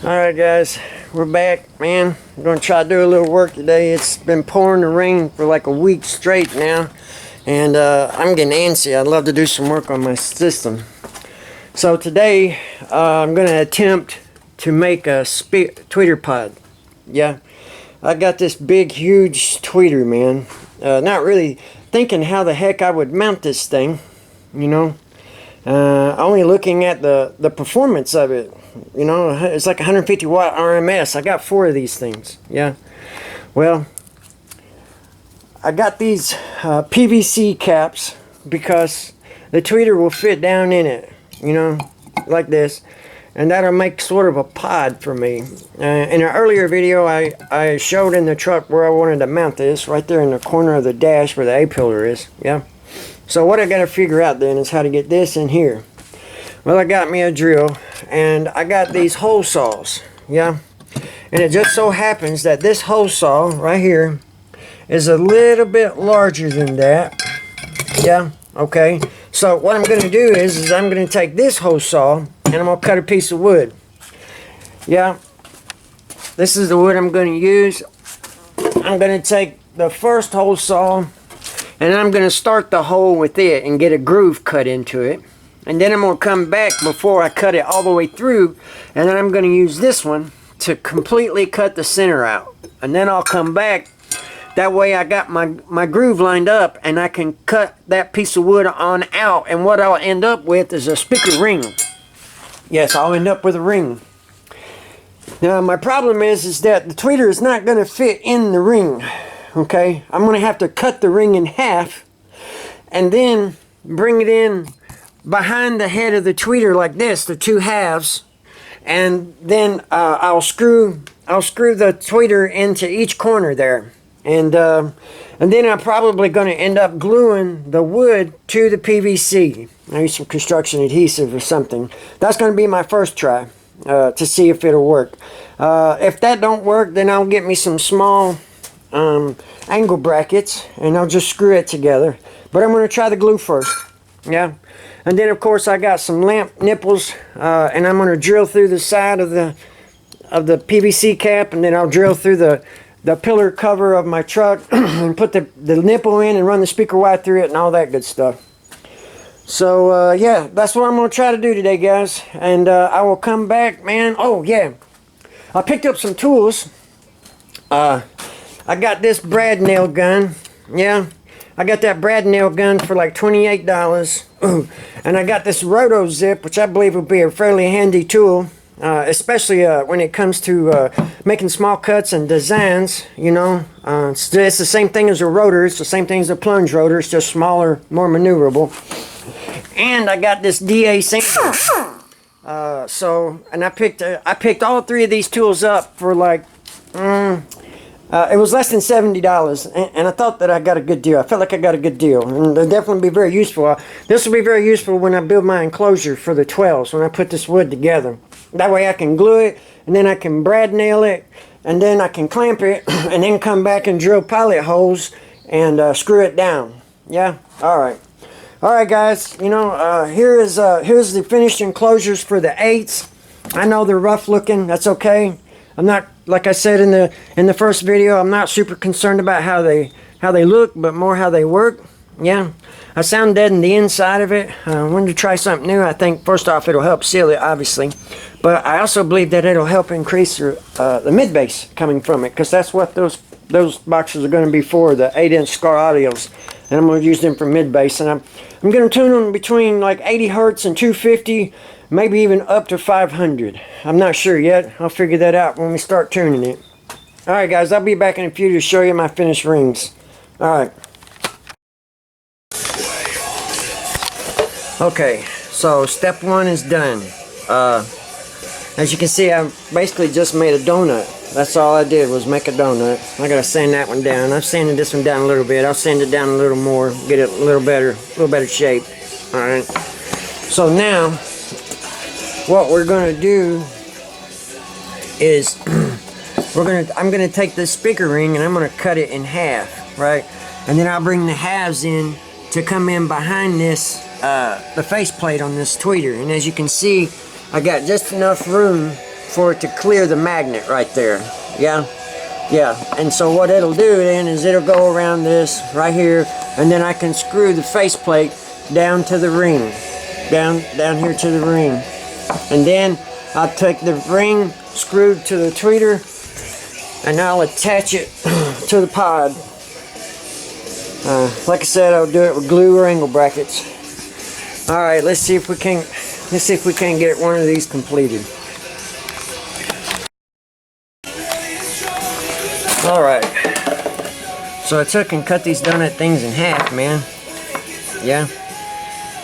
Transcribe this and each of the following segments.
Alright guys, we're back, man. I'm going to try to do a little work today. It's been pouring the rain for like a week straight now. And I'm getting antsy. I'd love to do some work on my system. So today, I'm going to attempt to make a tweeter pod. Yeah, I got this big, huge tweeter, man. Not really thinking how the heck I would mount this thing, you know. Only looking at the performance of it. You know, it's like 150 watt RMS. I got 4 of these things. Yeah. Well, I got these PVC caps because the tweeter will fit down in it. You know, like this. And that'll make sort of a pod for me. In an earlier video, I showed in the truck where I wanted to mount this. Right there in the corner of the dash where the A-pillar is. Yeah. So what I got to figure out then is how to get this in here. Well, I got me a drill, and I got these hole saws, yeah? And it just so happens that this hole saw right here is a little bit larger than that, yeah? Okay, so what I'm going to do is I'm going to take this hole saw, and I'm going to cut a piece of wood, yeah? This is the wood I'm going to use. I'm going to take the first hole saw, and I'm going to start the hole with it and get a groove cut into it. And then I'm going to come back before I cut it all the way through, and then I'm going to use this one to completely cut the center out. And then I'll come back. That way I got my groove lined up, and I can cut that piece of wood on out. And what I'll end up with is a speaker ring. Yes, I'll end up with a ring. Now my problem is that the tweeter is not going to fit in the ring. Okay, I'm going to have to cut the ring in half, and then bring it in behind the head of the tweeter like this, the 2 halves, and then I'll screw the tweeter into each corner there, and then I'm probably going to end up gluing the wood to the PVC. Maybe some construction adhesive or something. That's going to be my first try to see if it'll work. If that don't work, then I'll get me some small angle brackets, and I'll just screw it together. But I'm going to try the glue first. Yeah. And then of course I got some lamp nipples, and I'm going to drill through the side of the PVC cap, and then I'll drill through the pillar cover of my truck and put the nipple in and run the speaker wire through it and all that good stuff. So yeah, that's what I'm going to try to do today, guys. And I will come back, man. Oh yeah, I picked up some tools. I got this brad nail gun. Yeah, I got that brad nail gun for like $28. And I got this roto zip, which I believe will be a fairly handy tool, especially when it comes to making small cuts and designs. You know, it's the same thing as a rotor. It's the same thing as a plunge rotor. It's just smaller, more maneuverable. And I got this DA sander. And I picked all 3 of these tools up for like it was less than $70, and I thought that I got a good deal. I felt like I got a good deal, and they'll definitely be very useful. This will be very useful when I build my enclosure for the 12s, when I put this wood together. That way I can glue it, and then I can brad nail it, and then I can clamp it, and then come back and drill pilot holes and screw it down. Yeah? Alright. Alright guys, you know, here's the finished enclosures for the 8s. I know they're rough looking, that's okay. I'm not, like I said in the first video, I'm not super concerned about how they look, but more how they work. Yeah, I sound dead in the inside of it. I wanted to try something new. I think first off it'll help seal it, obviously, but I also believe that it'll help increase the mid bass coming from it, because that's what those boxes are going to be for, the 8-inch Skar audios, and I'm going to use them for mid bass, and I'm going to tune them between like 80 hertz and 250. Maybe even up to 500. I'm not sure yet. I'll figure that out when we start tuning it. Alright guys, I'll be back in a few to show you my finished rings. Alright. Okay, so step 1 is done. As you can see, I basically just made a donut. That's all I did was make a donut. I gotta sand that one down. I've sanded this one down a little bit. I'll sand it down a little more, get it a little better shape. Alright. So now what we're going to do is I'm going to take this speaker ring and I'm going to cut it in half, right? And then I'll bring the halves in to come in behind this, the faceplate on this tweeter. And as you can see, I got just enough room for it to clear the magnet right there. Yeah, yeah. And so what it'll do then is it'll go around this right here, and then I can screw the faceplate down to the ring, down here to the ring, and then I'll take the ring screwed to the tweeter, and I'll attach it to the pod. Like I said, I'll do it with glue or angle brackets. All right, let's see if we can get one of these completed. All right. So I took and cut these donut things in half, man. Yeah.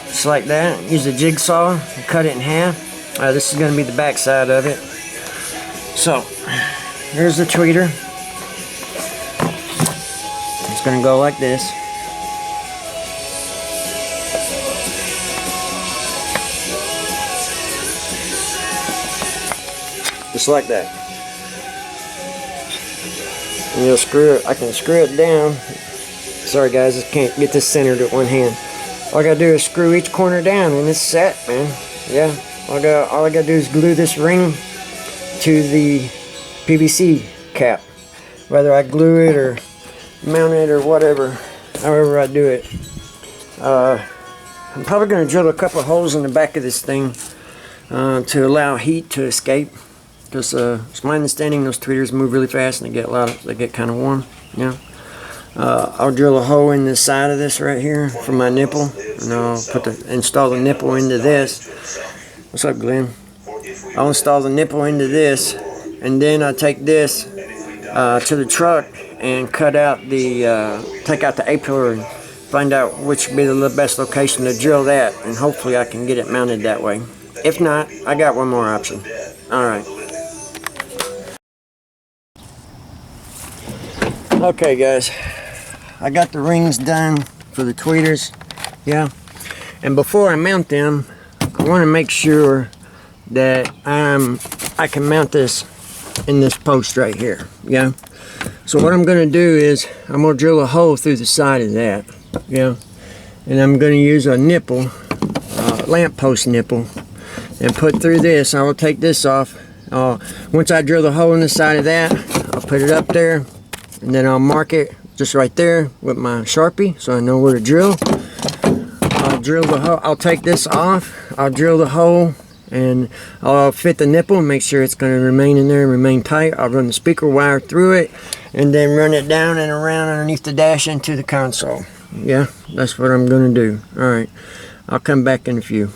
Just like that. Use a jigsaw and cut it in half. This is going to be the back side of it. So, here's the tweeter. It's going to go like this. Just like that. And you'll screw it. I can screw it down. Sorry guys, I can't get this centered with one hand. All I gotta do is screw each corner down and it's set, man. Yeah. All I gotta do is glue this ring to the PVC cap. Whether I glue it or mount it or whatever, however I do it. I'm probably gonna drill a couple of holes in the back of this thing to allow heat to escape. Because it's my understanding those tweeters move really fast and they get kind of warm. Yeah. I'll drill a hole in the side of this right here for my nipple, and I'll install the nipple into this. What's up, Glenn? I'll install the nipple into this, and then I'll take this to the truck and cut out take out the A-pillar and find out which would be the best location to drill that, and hopefully I can get it mounted that way. If not, I got one more option. All right. Okay guys, I got the rings done for the tweeters, yeah, and before I mount them, I want to make sure that I can mount this in this post right here, yeah. So what I'm going to do is I'm going to drill a hole through the side of that, yeah, and I'm going to use a nipple, lamp post nipple, and put through this. I will take this off. Once I drill the hole in the side of that, I'll put it up there. And then I'll mark it just right there with my Sharpie so I know where to drill. I'll drill the hole. I'll take this off. I'll drill the hole and I'll fit the nipple and make sure it's going to remain in there and remain tight. I'll run the speaker wire through it and then run it down and around underneath the dash into the console. Yeah, that's what I'm going to do. Alright, I'll come back in a few.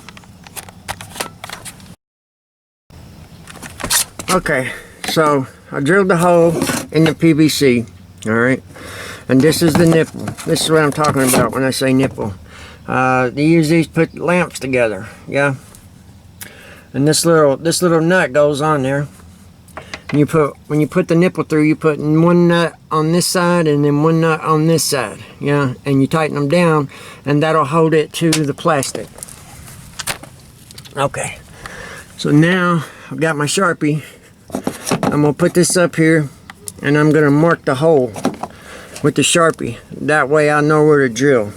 Okay, so I drilled the hole in the PVC, alright, and this is the nipple. This is what I'm talking about when I say nipple. They use these to put lamps together, yeah, and this little nut goes on there, and when you put the nipple through, you put one nut on this side and then one nut on this side, yeah, and you tighten them down and that'll hold it to the plastic. Okay, so now I've got my Sharpie. I'm going to put this up here and I'm going to mark the hole with the Sharpie. That way I know where to drill.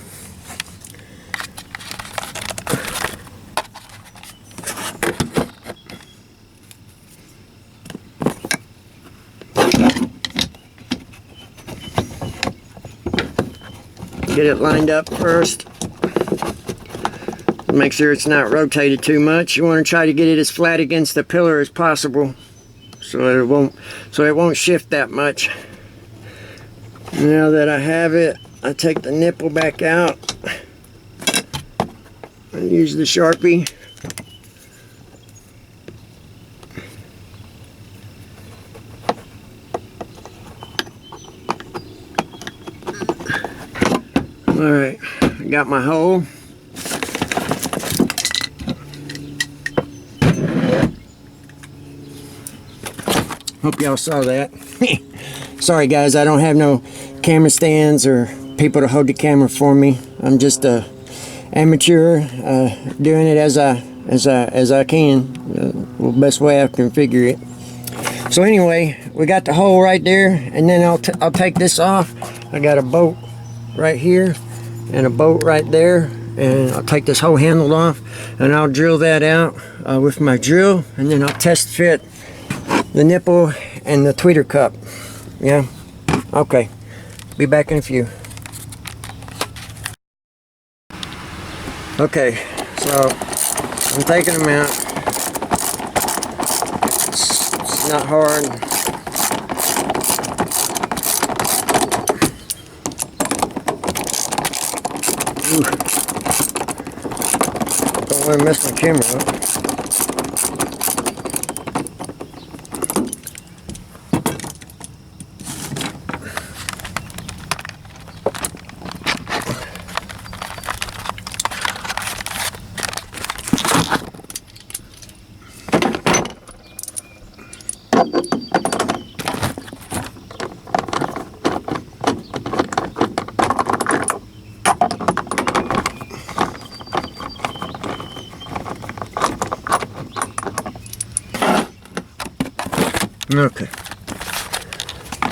Get it lined up first. Make sure it's not rotated too much. You want to try to get it as flat against the pillar as possible, so it won't shift that much. Now that I have it, I take the nipple back out and use the Sharpie. Alright, I got my hole. Hope y'all saw that. Sorry guys, I don't have no camera stands or people to hold the camera for me. I'm just a amateur doing it as I can, the best way I can figure it. So anyway, we got the hole right there, and then I'll take this off. I got a bolt right here and a bolt right there, and I'll take this whole handle off and I'll drill that out with my drill, and then I'll test fit the nipple and the tweeter cup. Yeah, okay, be back in a few. Okay, so I'm taking them out. It's not hard. Ooh. Don't want to mess my camera up. Okay,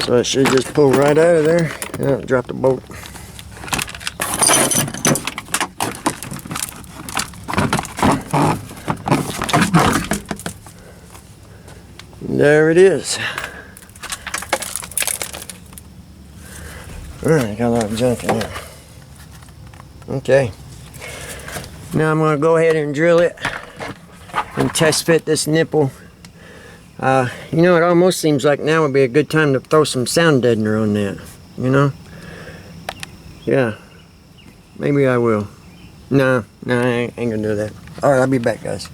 so it should just pull right out of there. Oh, drop the bolt. There it is. Alright, got a lot of junk in there. Okay, now I'm going to go ahead and drill it and test fit this nipple. You know, it almost seems like now would be a good time to throw some sound deadener on that, you know? Yeah, maybe I will. No, I ain't gonna do that. Alright, I'll be back, guys.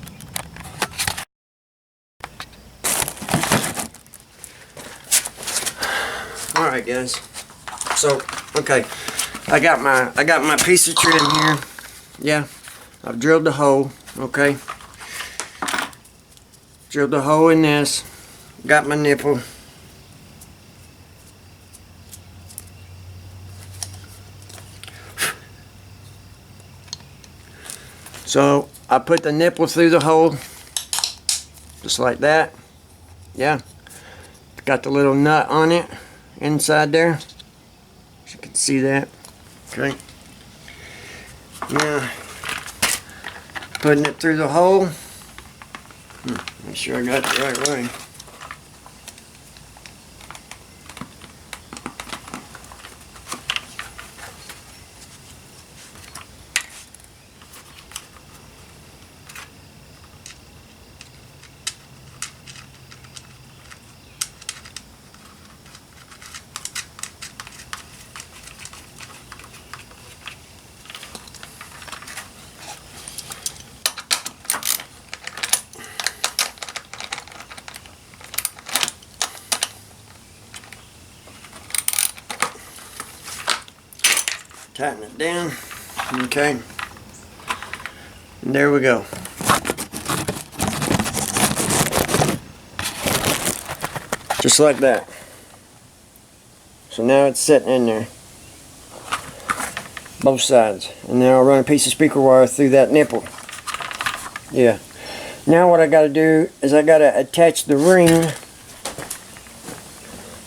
Alright, guys. So, okay, I got my piece of trim here. Yeah, I've drilled the hole, okay? Drilled the hole in this, got my nipple. So I put the nipple through the hole, just like that. Yeah, got the little nut on it inside there. As you can see that. Okay. Now, putting it through the hole. Make sure I got it the right way. Tighten it down. Okay. And there we go. Just like that. So now it's sitting in there. Both sides. And now I'll run a piece of speaker wire through that nipple. Yeah. Now what I gotta do is I gotta attach the ring.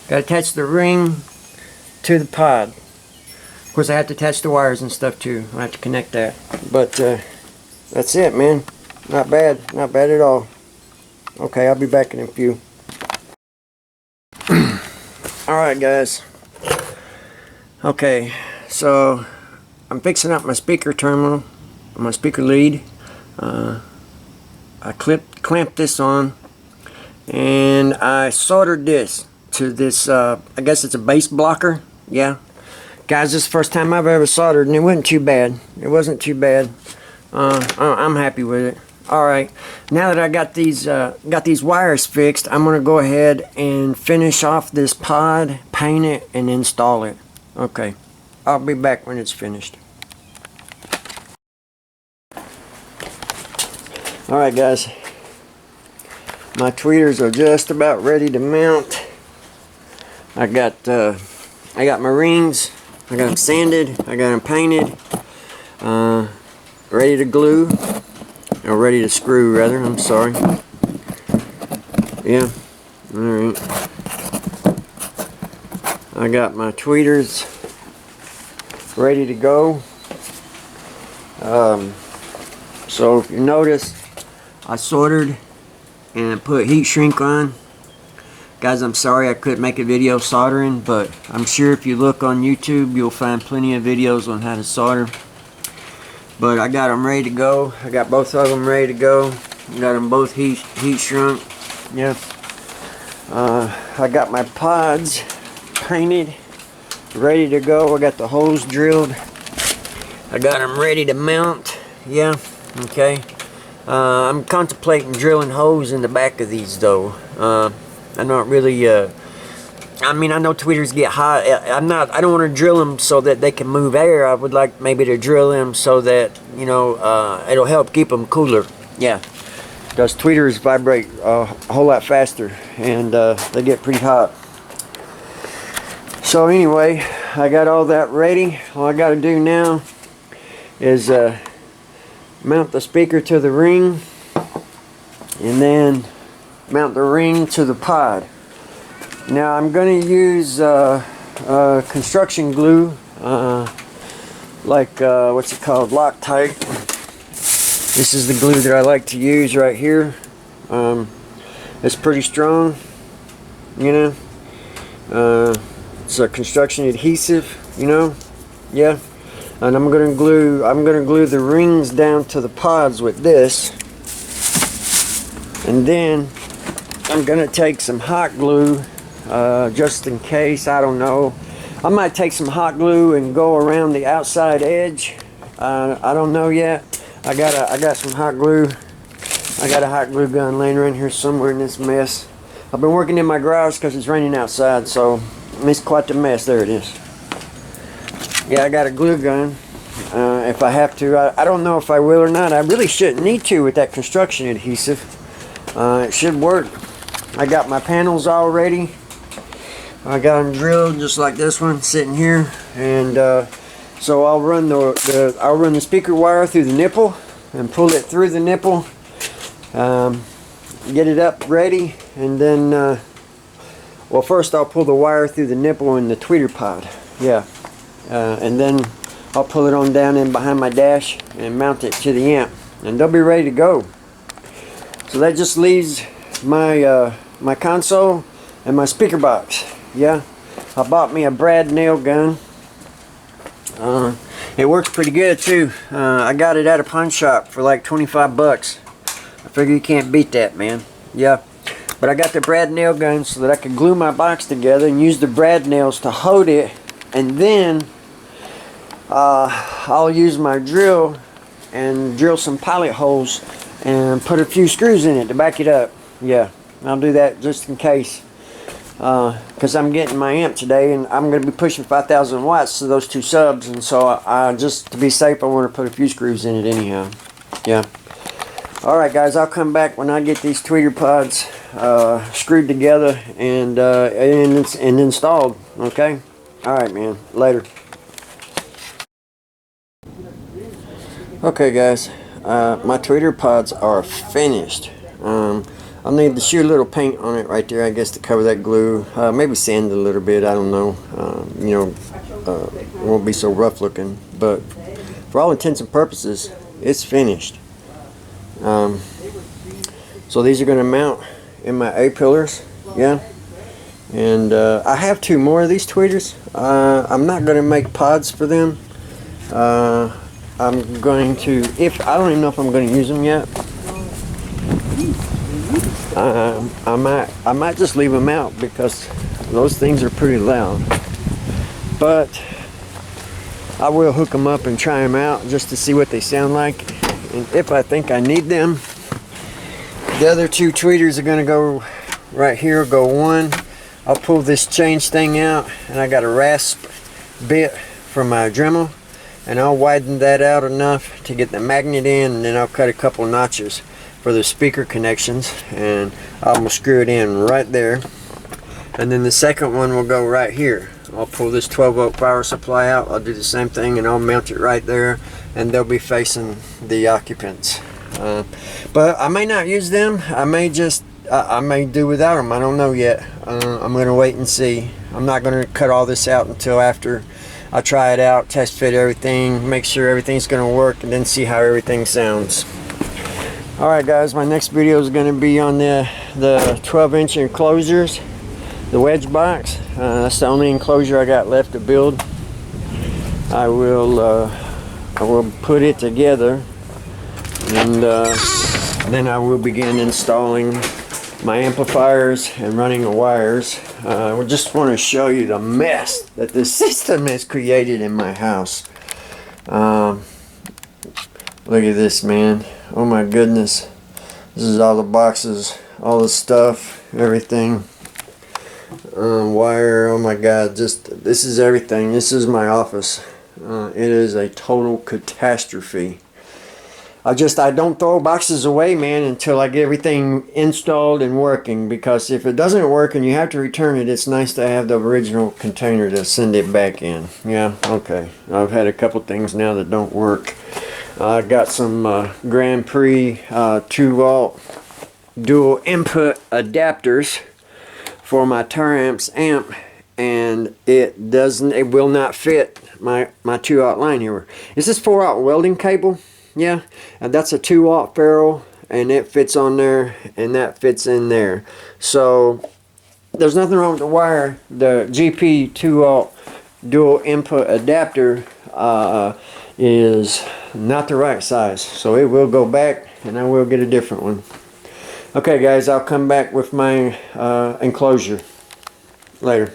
Gotta attach the ring to the pod. Of course, I have to attach the wires and stuff too. I have to connect that. But that's it, man. Not bad. Not bad at all. Okay, I'll be back in a few. Alright, guys. Okay, so I'm fixing up my speaker terminal, my speaker lead. I clamped this on, and I soldered this to this, I guess it's a base blocker. Yeah. Guys, this is the first time I've ever soldered, and it wasn't too bad. It wasn't too bad. I'm happy with it. Alright, now that I got these wires fixed, I'm going to go ahead and finish off this pod, paint it, and install it. Okay, I'll be back when it's finished. Alright, guys, my tweeters are just about ready to mount. I got my rings. I got them sanded, I got them painted, ready to glue, or ready to screw rather, I'm sorry. Yeah, alright. I got my tweeters ready to go. So if you notice, I soldered and put heat shrink on. Guys, I'm sorry I couldn't make a video soldering, but I'm sure if you look on YouTube, you'll find plenty of videos on how to solder. But I got them ready to go. I got both of them ready to go. Got them both heat shrunk. Yeah. I got my pods painted, ready to go. I got the holes drilled. I got them ready to mount. Yeah. Okay. I'm contemplating drilling holes in the back of these though. I'm not really. I mean, I know tweeters get hot. I don't want to drill them so that they can move air. I would like maybe to drill them so that, you know, it'll help keep them cooler. Yeah, because tweeters vibrate a whole lot faster and they get pretty hot. So anyway, I got all that ready. All I got to do now is mount the speaker to the ring and then mount the ring to the pod. Now I'm going to use construction glue, like what's it called, Loctite. This is the glue that I like to use right here. It's pretty strong, you know. It's a construction adhesive, you know. Yeah. And I'm going to glue the rings down to the pods with this. And then I'm going to take some hot glue, just in case. I don't know. I might take some hot glue and go around the outside edge. I don't know yet. I got some hot glue. I got a hot glue gun laying around here somewhere in this mess. I've been working in my garage because it's raining outside, so it's quite the mess. There it is. Yeah, I got a glue gun. If I have to, I don't know if I will or not. I really shouldn't need to with that construction adhesive. It should work. I got my panels all ready. I got them drilled just like this one sitting here, and so I'll run the speaker wire through the nipple and pull it through the nipple, get it up ready, and then well, first I'll pull the wire through the nipple in the tweeter pod. Yeah, and then I'll pull it on down in behind my dash and mount it to the amp, and they'll be ready to go. So that just leaves my my console and my speaker box. Yeah, I bought me a brad nail gun. It works pretty good too. I got it at a pawn shop for like 25 bucks. I figure you can't beat that, man. Yeah, but I got the brad nail gun so that I can glue my box together and use the brad nails to hold it, and then I'll use my drill and drill some pilot holes and put a few screws in it to back it up. Yeah, I'll do that just in case, because I'm getting my amp today and I'm going to be pushing 5,000 watts to those two subs, and so just to be safe I want to put a few screws in it anyhow. Yeah. Alright guys, I'll come back when I get these tweeter pods screwed together and installed. Okay? Alright man, later. Okay guys, my tweeter pods are finished. I'll need to shoot a little paint on it right there, I guess, to cover that glue. Maybe sand it a little bit, I don't know. You know, it won't be so rough looking. But for all intents and purposes, it's finished. So these are going to mount in my A-pillars. Yeah. And I have two more of these tweeters. I'm not going to make pods for them. I'm going to, I don't even know if I'm going to use them yet. I might just leave them out because those things are pretty loud. But I will hook them up and try them out just to see what they sound like. And if I think I need them, the other two tweeters are going to go right here. Go one. I'll pull this change thing out, and I got a rasp bit from my Dremel, and I'll widen that out enough to get the magnet in, and then I'll cut a couple notches for the speaker connections, and I'm gonna screw it in right there. And then the second one will go right here. I'll pull this 12-volt power supply out. I'll do the same thing, and I'll mount it right there, and they'll be facing the occupants. But I may not use them. I may just I may do without them. I don't know yet. I'm gonna wait and see. I'm not gonna cut all this out until after I try it out, test fit everything, make sure everything's gonna work, and then see how everything sounds. Alright guys, my next video is going to be on the 12-inch enclosures. the wedge box. That's the only enclosure I got left to build. I will put it together, and then I will begin installing my amplifiers and running the wires. I just want to show you the mess that this system has created in my house. Look at this, man. Oh my goodness. This is all the boxes, all the stuff, everything. Wire, oh my god, just this is everything. This is my office. It is a total catastrophe. I don't throw boxes away, man, until I get everything installed and working, because if it doesn't work and you have to return it, it's nice to have the original container to send it back in. Yeah, okay. I've had a couple things now that don't work. I got some Grand Prix 2-volt dual input adapters for my Taramps amp, and it will not fit my 2-aught line here. Is this 4-aught welding cable? Yeah, and that's a 2-aught ferrule, and it fits on there, and that fits in there. So there's nothing wrong with the wire. The GP 2-aught dual input adapter is not the right size, so it will go back, and I will get a different one. Okay guys, I'll come back with my enclosure later.